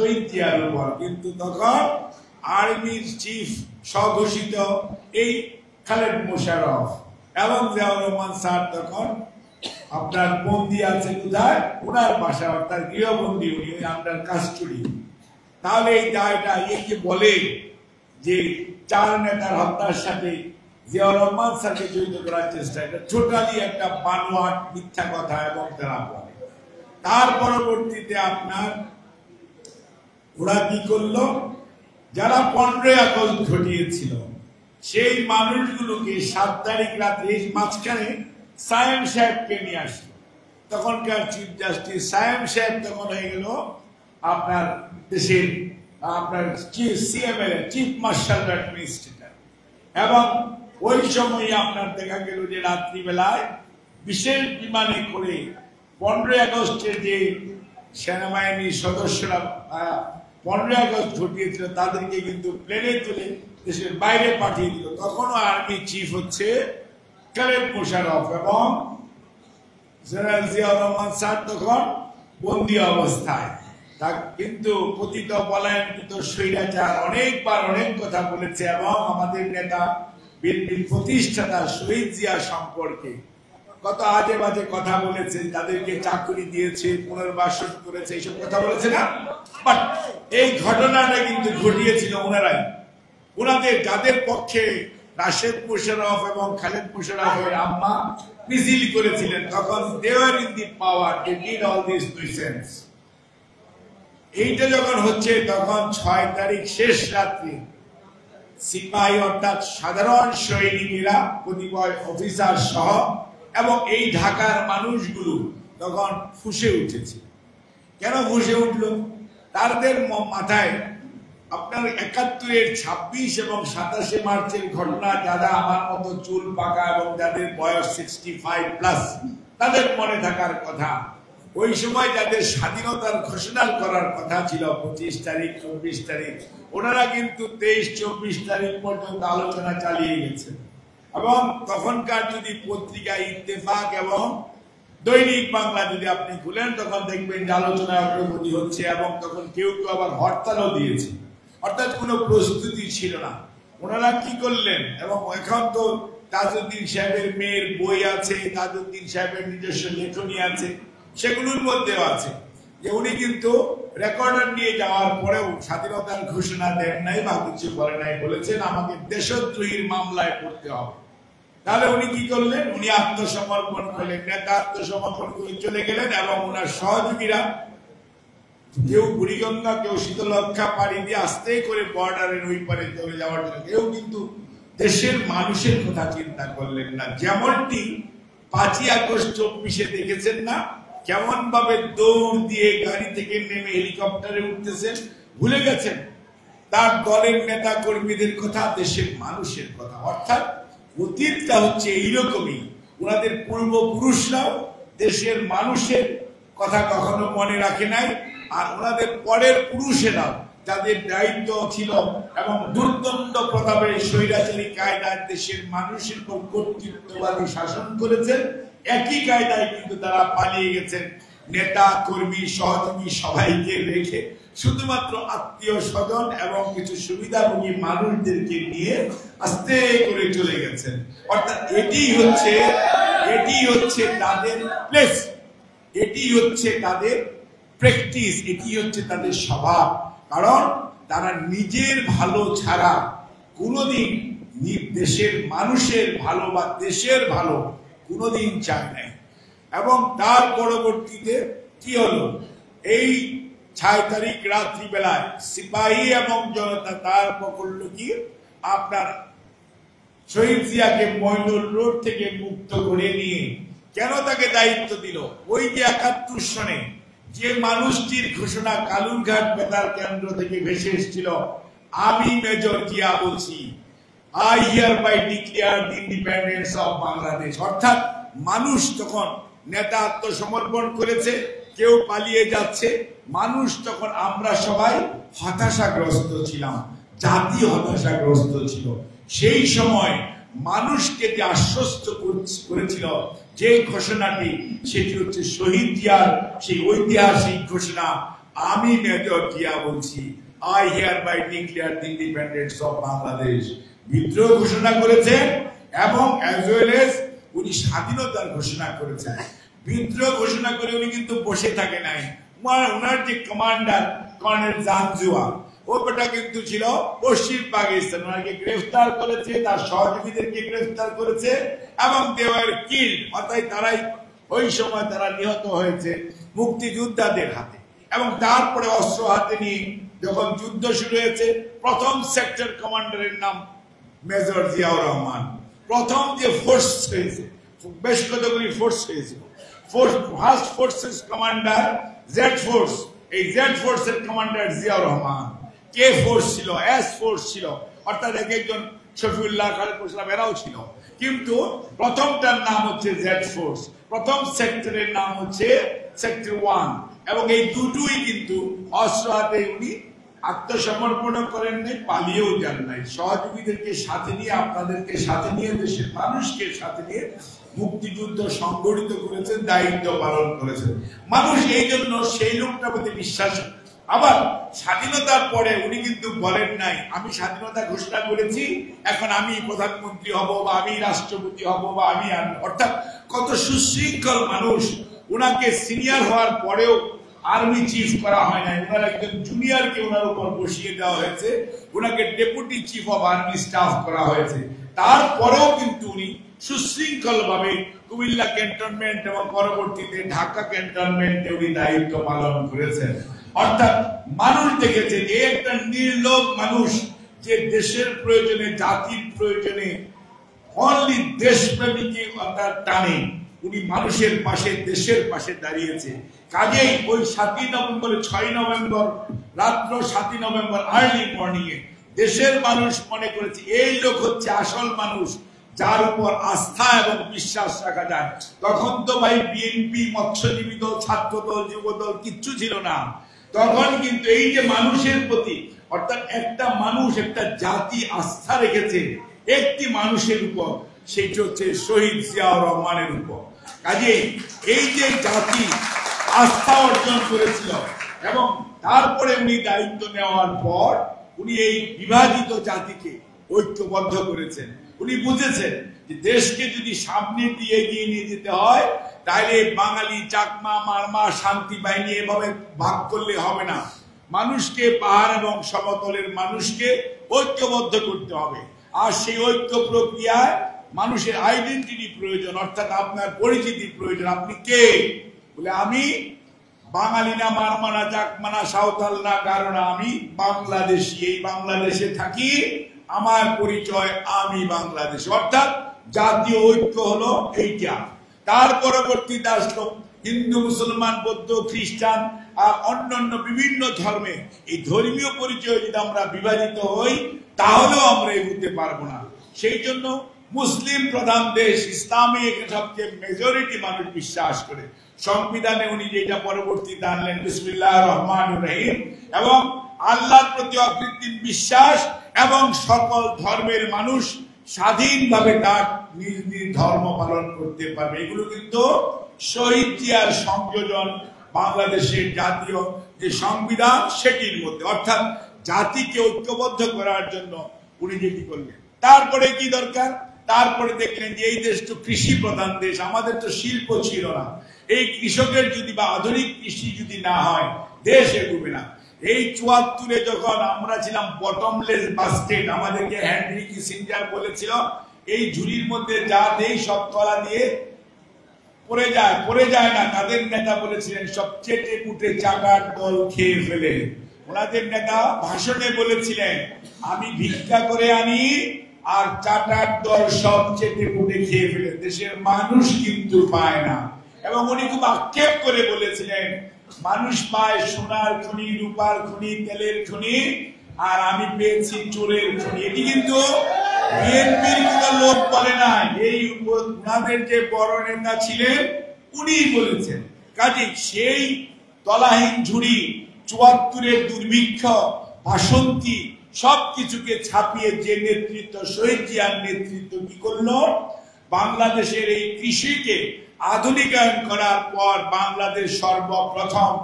শহীদ জিয়ার উপর, কিন্তু তখন আর্মির চিফ স্বঘোষিত এই খালেদ মোশাররফ এবং জিয়াউর রহমান স্যার তখন আপনার বন্দি আছে কোথায়, ওনার বাসা, অর্থাৎ গৃহবন্দী, উনি আন্ডার কাস্টডি। তাহলে এই দায়টা এই যে বলে যে চার নেতার হত্যার সাথে জিয়াউর রহমান স্যারকে জড়িত করার চেষ্টা, এটা টোটালি একটা বানোয়াট মিথ্যা কথা। এবং তারা বলে তার পরবর্তীতে আপনার ওরা কি করলো, যারা 15 আগস্ট ঘটিয়েছিল সেই মানুষগুলোকে 7 তারিখ রাত্রে মাঝখানে সায়েম সাহেবকে নিয়ে আসলো। তখনকার চিফ জাস্টিস সায়েম সাহেব তখন হয়ে গেল আপনার দেশের আপনার সিএমএল চিফ মার্শাল অ্যাডমিনিস্ট্রেটর। এবং ওই সময় আপনার দেখা গেল যে রাত্রিবেলায় বিশেষ বিমানে করে 15 আগস্টের যে সেনাবাহিনীর সদস্যরা 15 আগস্ট ঘটিয়েছিল তাদেরকে কিন্তু প্লেনে তুলে দেশের বাইরে পাঠিয়ে দিল। তখনও আর্মি চিফ হচ্ছে খালেদ মোশাররফ এবং জেনারেল জিয়াউর রহমান স্যার তখন বন্দী অবস্থায়। তা কিন্তু পতিত পলায়নকৃত স্বৈরাচার অনেকবার অনেক কথা বলেছে এবং আমাদের নেতা বিএনপির প্রতিষ্ঠাতা শহীদ জিয়া সম্পর্কে কত আজে বাজে কথা বলেছে, তাদেরকে চাকরি দিয়েছে, পুনর্বাসন করেছে, এইসব কথা বলেছে না। বাট এই ঘটনাটা কিন্তু ঘটিয়েছিল ওনারাই, ওনাদের যাদের পক্ষে রাশেদ মোশাররফ এবং খালেদ মোশাররফের আম্মা মিছিল করেছিলেন, তখন they were in the power, they did all this nuisance। এইটা যখন হচ্ছে তখন 6 তারিখ শেষ রাত্রি সিপাহী অর্থাৎ সাধারণ সৈনিকেরা কতিপয় অফিসার সহ এবং এই ঢাকার মানুষগুলো তখন ফুঁসে উঠেছে। কেন ফুঁসে উঠল? তাদের মাথায় আপনার 71-এর 26 এবং 27 মার্চের ঘটনা, যারা আমার মতো চুল পাকা এবং যাদের বয়স 65+, তাদের মনে থাকার কথা। ওই সময় যাদের স্বাধীনতার ঘোষণা করার কথা ছিল 25 তারিখ 24 তারিখ, ওনারা কিন্তু 23-24 তারিখ পর্যন্ত আলোচনা চালিয়ে গেছেন। এবং তখনকার যদি পত্রিকা ইত্তেফাক এবং দৈনিক বাংলা যদি আপনি খুলেন তখন দেখবেন যে আলোচনা অগ্রগতি হচ্ছে এবং তখন কেউ কেউ আবার হরতালও দিয়েছে, অর্থাৎ কোনো প্রস্তুতি ছিল না। ওনারা কি করলেন, এবং এখন তো তাজউদ্দিন সাহেবের মেয়ের বই আছে, তাজউদ্দিন সাহেবের নিজস্ব লেখনী আছে, সেগুলোর মধ্যেও আছে যে উনি কিন্তু রেকর্ডার নিয়ে যাওয়ার পরেও স্বাধীনতার ঘোষণা দেন নাই বা কিছু বলে নাই, বলেছেন আমাকে দেশদ্রোহীর মামলায় পড়তে হবে। তাহলে উনি কি করলেন, উনি আত্মসমর্পণ করলেন, নেতা আত্মসমর্পণ করে চলে গেলেন এবং ওনার সহযোগীরা কেউ বুড়িগঙ্গা, কেউ শীতলক্ষা পাড়ি দিয়ে আস্তে করে বর্ডারের ওই পারে চলে যাওয়ার জন্য, কেউ কিন্তু দেশের মানুষের কথা চিন্তা করলেন না। যেমনটি 5ই আগস্ট 24-এ দেখেছেন না কেমন ভাবে দৌড় দিয়ে গাড়ি থেকে নেমে হেলিকপ্টারে উঠতেছেন, ভুলে গেছেন তার দলের নেতা কর্মীদের কথা, দেশের মানুষের কথা। অর্থাৎ অতীতটা হচ্ছে এইরকমই, ওনাদের পূর্বপুরুষরাও দেশের মানুষের কথা কখনো মনে রাখে নাই, আর ওনাদের পরের পুরুষেরাও যাদের দায়িত্ব ছিল এবং দুর্দণ্ড প্রতাপের স্বৈরাচারী কায়দায় দেশের মানুষের উপর কর্তৃত্ববাদী শাসন করেছেন, একই কায়দায় কিন্তু তারা পালিয়ে গেছেন নেতা কর্মী সহযোগী সবাইকে রেখে, শুধুমাত্র আত্মীয় স্বজন এবং কিছু সুবিধাভোগী মানুষদেরকে নিয়ে আস্তে করে চলে গেছেন। অর্থাৎ এটি হচ্ছে তাদের প্লেস, এটি হচ্ছে তাদের প্র্যাকটিস, এটি হচ্ছে তাদের স্বভাব। কারণ তারা নিজের ভালো ছাড়া কোনোদিন দেশের মানুষের ভালো বা দেশের ভালো কোনোদিন চায় নাই। এবং তার পরবর্তীতে কি হলো, এই 6 তারিখ রাত্রিবেলায় সিপাহী এবং জনতা তার করলো কি, আপনার শহীদ জিয়াকে মইনুল রোড থেকে মুক্ত করে নিয়ে কেন তাকে দায়িত্ব দিল, ওই যে 71 সনে যে মানুষটির ঘোষণা কালুরঘাট বেতার কেন্দ্র থেকে ভেসে এসেছিল, আমি মেজর জিয়া বলছি, I hereby declare the independence of Bangladesh। অর্থাৎ মানুষ তখন নেতা আত্মসমর্পণ করেছে, কেউ পালিয়ে যাচ্ছে, মানুষ তখন আমরা সবাই হতাশাগ্রস্ত ছিলাম, জাতি হতাশাগ্রস্ত ছিল। সেই সময় মানুষকে যে আশ্বস্ত করেছিল যে ঘোষণাটি, সেটি হচ্ছে শহীদ জিয়ার সেই ঐতিহাসিক ঘোষণা, আমি মেজর জিয়া বলছি, I hereby declare the independence of Bangladesh। বিদ্রোহ ঘোষণা করেছেন এবং as well as উনি স্বাধীনতার ঘোষণা করেছেন। বিদ্রোহ ঘোষণা করে উনি কিন্তু বসে থাকে নাই। ওনার যে কমান্ডার কর্নেল জানজুয়া, ওটা কিন্তু ছিল পশ্চিম পাকিস্তান, ওনাকে গ্রেফতার করেছে, তার সহযোগীদেরকে গ্রেফতার করেছে এবং they were killed, অর্থাৎ তারাই ওই সময় তারা নিহত হয়েছে মুক্তিযোদ্ধাদের হাতে। এবং তারপরে অস্ত্র হাতে নিয়ে যখন যুদ্ধ শুরু হয়েছে, প্রথম সেক্টর কমান্ডারের নাম মেজর জিয়াউর রহমান। প্রথম যে ফোর্স হয়েছে, বেশ কতগুলি ফোর্স হয়েছিল, first forces commander Z force, এই জেড ফোর্সের commander Ziaur Rahman. K force ছিল, এস ফোর্স ছিল, অর্থাৎ এক একজন শফিউল্লাহ, খালেদ মোশাররফ এরাও ছিল, কিন্তু প্রথমটার নাম হচ্ছে জেড ফোর্স। প্রথম সেক্টরের নাম হচ্ছে সেক্টর 1 এবং এই দুটোই কিন্তু অস্ত্র হাতে উনি আত্মসমর্পণ করেন নাই, পালিয়েও যান নাই। সহযোগীদেরকে সাথে নিয়ে, আপনাদেরকে সাথে নিয়ে, দেশের মানুষকে সাথে নিয়ে মুক্তিযুদ্ধ সংগঠিত করেছেন, দায়িত্ব পালন করেছেন। মানুষ এই জন্য সেই লোকটার প্রতি বিশ্বাস। আবার স্বাধীনতার পরে উনি কিন্তু বলেন নাই আমি স্বাধীনতা ঘোষণা করেছি, এখন আমি প্রধানমন্ত্রী হব বা আমি রাষ্ট্রপতি হব বা আমি, অর্থাৎ কত সুশৃঙ্খল মানুষ। ওনাকে সিনিয়র হওয়ার পরেও আর্মি চিফ করা হয় নাই, ওনার একজন জুনিয়রকে ওনার উপর বসিয়ে দেওয়া হয়েছে, ওনাকে deputy chief of army staff করা হয়েছে। তারপরেও কিন্তু উনি সুশৃঙ্খল ভাবে কুমিল্লা ক্যান্টনমেন্ট এবং পরবর্তীতে ঢাকা ক্যান্টনমেন্টে উনি দায়িত্ব পালন করেছেন। অর্থাৎ মানুষ দেখেছে যে একটা নির্লোভ মানুষ, যে দেশের প্রয়োজনে, জাতির প্রয়োজনে অনলি দেশপ্রেমীকে অর্থাৎ টানে, উনি মানুষের পাশে, দেশের পাশে দাঁড়িয়েছে। কাজেই ওই 7ই নভেম্বর, 6ই নভেম্বর রাত্র, 7ই নভেম্বর আর্লি মর্নিং এ দেশের মানুষ মনে করেছে এই লোক হচ্ছে আসল মানুষ, যার উপর আস্থা এবং বিশ্বাস রাখা যায়। তখন তো ভাই বিএনপি, মৎস্যজীবী দল, ছাত্র দল, যুব দল কিচ্ছু ছিল না। তখন কিন্তু এই যে মানুষের প্রতি, অর্থাৎ একটা মানুষ, একটা জাতি আস্থা রেখেছে একটি মানুষের উপর, সেটা হচ্ছে শহীদ জিয়াউর রহমানের উপর। কাজেই এই যে জাতি আস্থা অর্জন করেছিল এবং তারপরে উনি দায়িত্ব নেওয়ার পর উনি এই বিভাজিত জাতিকে ঐক্যবদ্ধ করেছেন। উনি বুঝেছেন যে দেশকে যদি সামনে দিয়ে এগিয়ে নিয়ে যেতে হয়, তাহলে বাঙালি, চাকমা, মারমা, শান্তি বাহিনী এভাবে ভাগ করলে হবে না। মানুষকে, পাহাড় এবং সমতলের মানুষকে ঐক্যবদ্ধ করতে হবে। আর সেই ঐক্য প্রক্রিয়ায় মানুষের আইডেন্টিটি প্রয়োজন, অর্থাৎ আপনার পরিচিতি প্রয়োজন। আপনি কে? বলে আমি বাঙালি না, মারমা না, চাকমা না, সাঁওতাল না, কারণ আমি বাংলাদেশি, এই বাংলাদেশে থাকি, আমার পরিচয় আমি বাংলাদেশ। অর্থাৎ জাতীয় ঐক্য হলো এইটা। তার পরবর্তীতে আসলো হিন্দু, মুসলমান, বৌদ্ধ, খ্রিস্টান আর অন্যান্য বিভিন্ন ধর্মে। এই ধর্মীয় পরিচয় যদি আমরা বিভাজিত হই, তাহলেও আমরা এগোতে পারবো না। সেই জন্য মুসলিম প্রধান দেশ, ইসলামে সবচেয়ে মেজরিটি মানুষ বিশ্বাস করে। সংবিধানে উনি যেটা পরবর্তীতে আনলেন বিসমিল্লাহির রহমানির রহিম, এবং আল্লাহর প্রতি অকৃত্রিম বিশ্বাস এবং সকল ধর্মের মানুষ স্বাধীনভাবে তার নিজ নিজ ধর্ম পালন করতে পারবে। এগুলো কিন্তু শহীদ জিয়ার সংযোজন বাংলাদেশের জাতীয় যে সংবিধান সেটির মধ্যে, অর্থাৎ জাতিকে ঐক্যবদ্ধ করার জন্য উনি যেটি করলেন। তারপরে কি দরকার? তারপরে দেখলেন যে এই দেশ তো কৃষি প্রধান দেশ, আমাদের তো শিল্প ছিল না। এই কৃষকের যদি বা আধুনিক কৃষি যদি না হয়, দেশ এগোবে না। এই 74-এ যখন আমরা ছিলাম বটমলেস বাস্কেট, আমাদেরকে হেনরি কিসিঞ্জার বলেছিল এই ঝুড়ির মধ্যে যা দেই সব তলা দিয়ে পড়ে যায় না। তাদের নেতা বলেছিলেন সব চেটে পুটে চাকার দল খেয়ে ফেলে। ওনাদের নেতা ভাষণে বলেছিলেন আমি ভিক্ষা করে আনি আর চাটার দল সব চেটে পুটে খেয়ে ফেলে, দেশের মানুষ কিন্তু পায় না। এবং উনি খুব আক্ষেপ করে বলেছিলেন মানুষ পায় সোনার খনি, রূপার খনি, তেলের খনি, আর আমি পেয়েছি চোরের খনি। এটি কিন্তু বিএনপির কোন লোক বলে না, এই ওনাদের যে বড় নেতা ছিলেন উনি বলেছেন। কাজে সেই তলাহীন ঝুড়ি, 74-এর দুর্ভিক্ষ, বাসন্তী সবকিছুকে ছাপিয়ে যে নেতৃত্ব, শহীদ জিয়ার নেতৃত্ব কি করলো, বাংলাদেশের এই কৃষিকে আধুনিকায়ন করার পর বাংলাদেশ সর্বপ্রথম